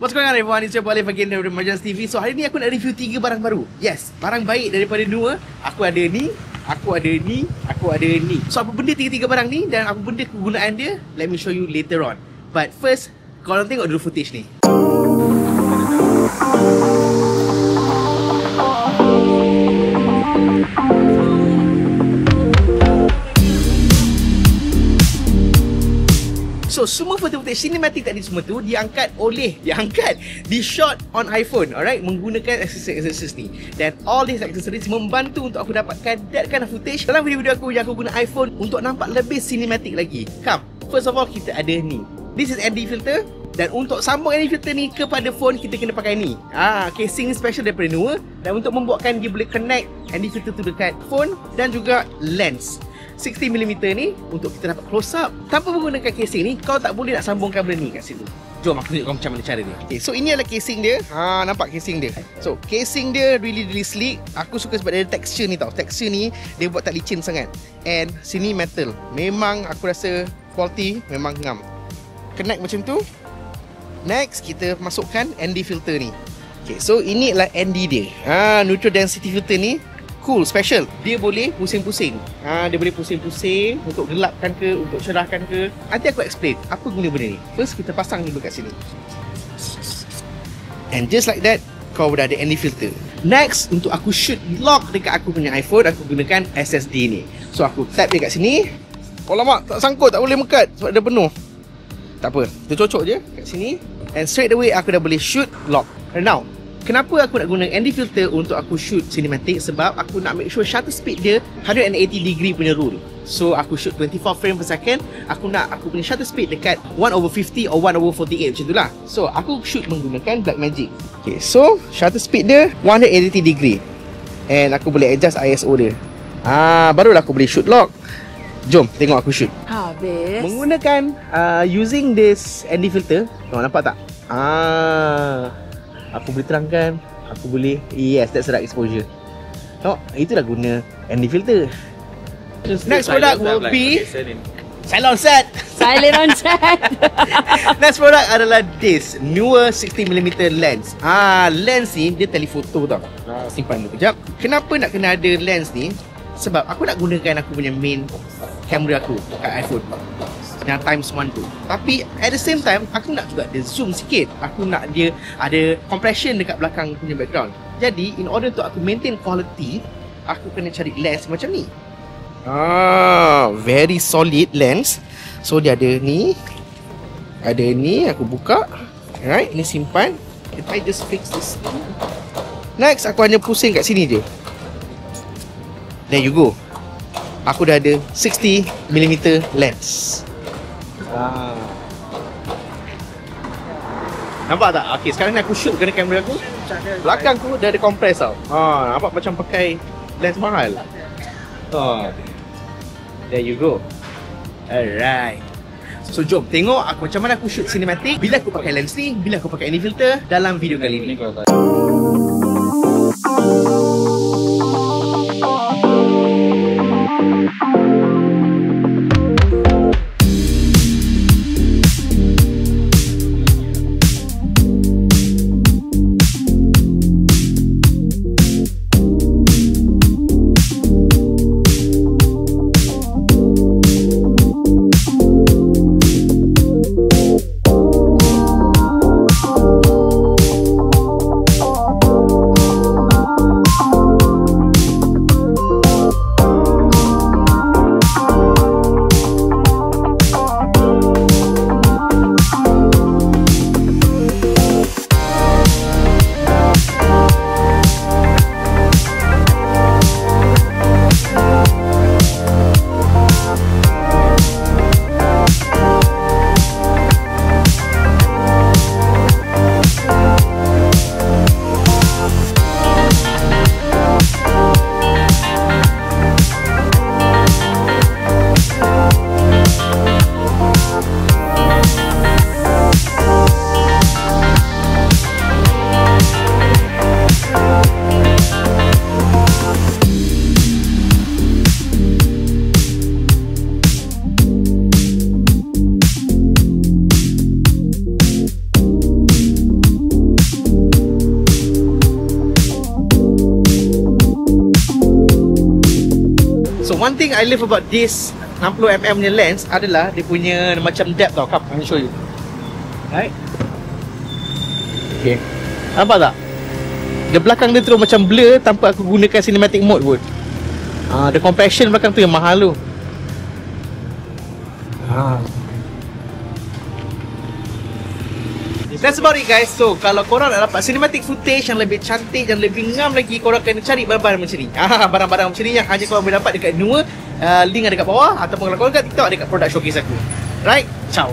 What's going on everyone, it's your boy Alif again dari Emergence TV. So hari ni aku nak review 3 barang baru. Yes, barang baik daripada Noah. Aku ada ni, aku ada ni, aku ada ni. So apa benda 3 barang ni dan apa benda kegunaan dia, let me show you later on. But first, korang tengok dulu footage ni. So semua footage cinematic tadi semua tu diangkat di shot on iPhone, alright, menggunakan accessories ni. Dan all these accessories membantu untuk aku dapatkan that kind of footage dalam video-video aku yang aku guna iPhone untuk nampak lebih cinematic lagi. Come, first of all kita ada ni. This is ND filter. Dan untuk sambung ND filter ni kepada phone, kita kena pakai ni. Casing ni special daripada Noah. Dan untuk membuatkan dia boleh connect ND filter tu dekat phone dan juga lens 60mm ni untuk kita dapat close up. Tanpa menggunakan casing ni, kau tak boleh nak sambungkan benda ni kat situ. Jom aku tunjuk kau macam mana cara dia. Okay, so ini adalah casing dia. Nampak casing dia. So casing dia really sleek. Aku suka sebab dia ada texture ni tau. Texture ni dia buat tak licin sangat. And sini metal. Memang aku rasa quality memang ngam. Connect macam tu. Next kita masukkan ND filter ni. Okay, so ini adalah ND dia. Neutral density filter ni cool, special. Dia boleh pusing-pusing. Dia boleh pusing-pusing untuk gelapkan ke, untuk cerahkan ke. Nanti aku explain apa guna benda ni. First kita pasang dulu kat sini. And just like that, kau dah ada ND filter. Next, untuk aku shoot vlog dekat aku punya iPhone, aku gunakan SSD ni. So aku tap dia kat sini. Oh lama, tak sangkut, tak boleh mekat sebab dia penuh. Tak apa, kita cocok je kat sini. And straight away aku dah boleh shoot vlog. And now, kenapa aku nak guna ND filter untuk aku shoot cinematic? Sebab aku nak make sure shutter speed dia 180 degree punya rule. So aku shoot 24 frame per second. Aku nak aku punya shutter speed dekat 1/50 or 1/48 macam tu lah. So aku shoot menggunakan Blackmagic. Okay, so shutter speed dia 180 degree. And aku boleh adjust ISO dia. Barulah aku boleh shoot vlog. Jom tengok aku shoot. Habis menggunakan using this ND filter. Kau nampak tak? Aku boleh terangkan. Aku boleh, yes, that's the right exposure. Tengok, itulah guna ND filter. Next product will be silent on set. silent on set. Next product adalah this Newer 60mm lens. Lens ni dia telephoto tau. Simpan dulu kejap. Kenapa nak kena ada lens ni? Sebab aku nak gunakan aku punya main kamera aku kat iPhone yang Times 1 tu. Tapi at the same time, aku nak juga ada zoom sikit. Aku nak dia ada compression dekat belakang punya background. Jadi in order untuk aku maintain quality, aku kena cari lens macam ni. Very solid lens. So dia ada ni, ada ni, aku buka. Alright, ni simpan. If I just fix this. Next, aku hanya pusing kat sini je. There you go. Aku dah ada 60mm lens. Nampak tak? Okay, sekarang ni aku shoot kena kamera aku. Belakang aku dah ada compress tau. Nampak macam pakai lens mahal. There you go. Alright. So jom tengok aku macam mana aku shoot cinematic bila aku pakai lens ni, bila aku pakai ND filter dalam video kali ni. one thing I love about this 60mm punya lens adalah dia punya macam depth tau. Come, let me show you. Right? Okay. Nampak tak? Dia belakang dia terus macam blur tanpa aku gunakan cinematic mode pun. The compression belakang tu yang mahal tu. That's about it guys. So kalau korang nak dapat cinematic footage yang lebih cantik, yang lebih ngam lagi, korang kena cari barang-barang macam ni. Barang-barang macam ni yang hanya korang boleh dapat dekat Nua. Link ada dekat bawah. Ataupun kalau korang kat TikTok ada dekat product showcase aku. Right? Ciao.